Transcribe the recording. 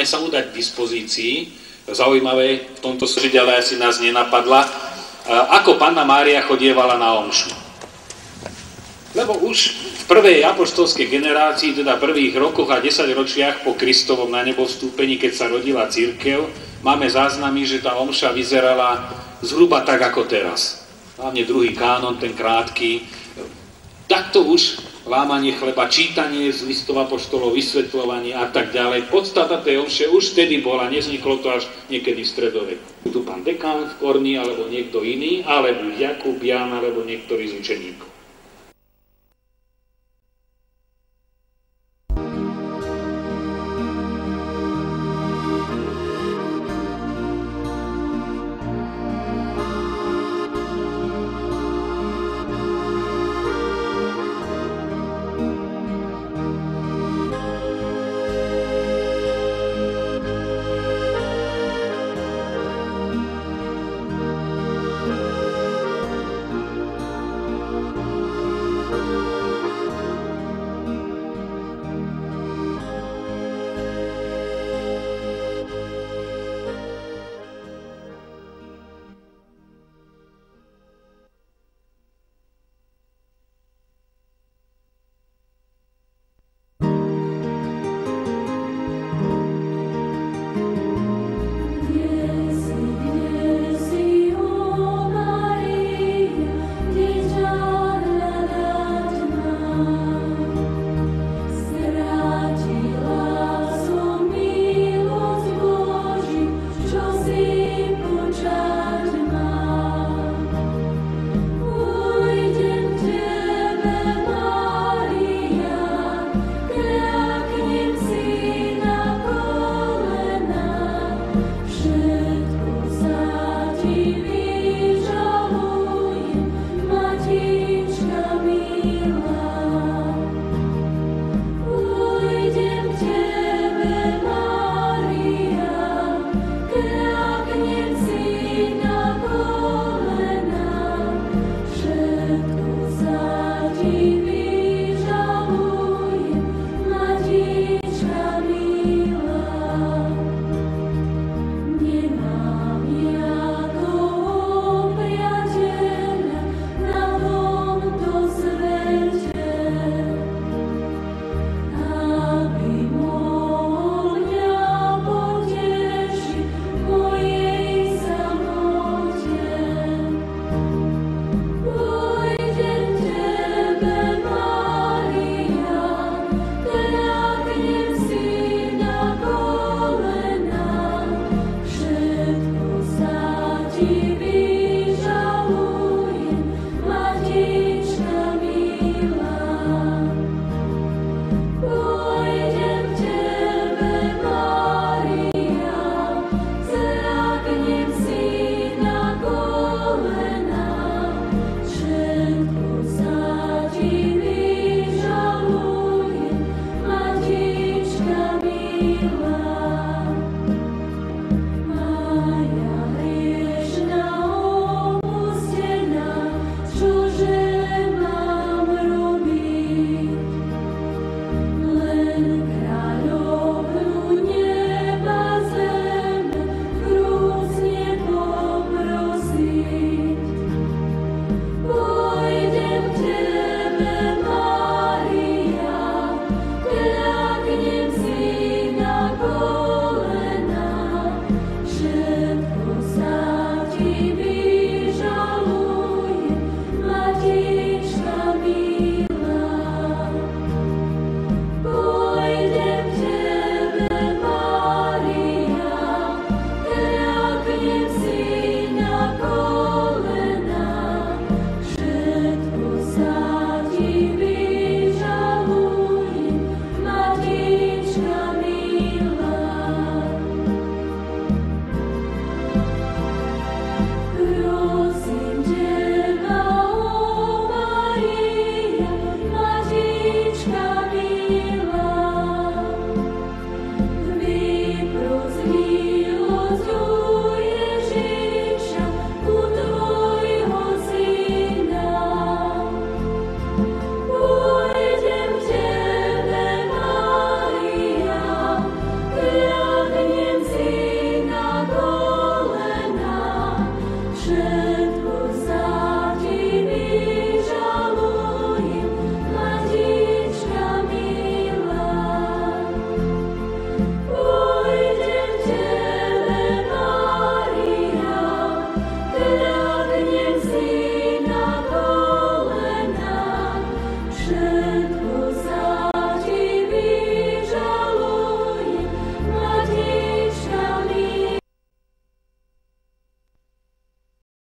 Sa udať k dispozícii. Zaujímavé v tomto súde, ale asi nás nenapadla, ako Panna Mária chodievala na omšu. Lebo už v prvej apoštolskej generácii, teda prvých rokoch a 10 ročiach po Kristovom na nebo vstúpení, keď sa rodila cirkev, máme záznamy, že tá omša vyzerala zhruba tak ako teraz. Hlavne druhý kánon, ten krátky. Takto už lámanie chleba, čítanie z listov apoštolov, vysvetľovanie a tak ďalej. Podstata tej omše už vtedy bola, nevzniklo to až niekedy v stredoveku. Tu pán dekán v Korni, alebo niekto iný, alebo Jakub, Ján, alebo niektorý z učeníkov.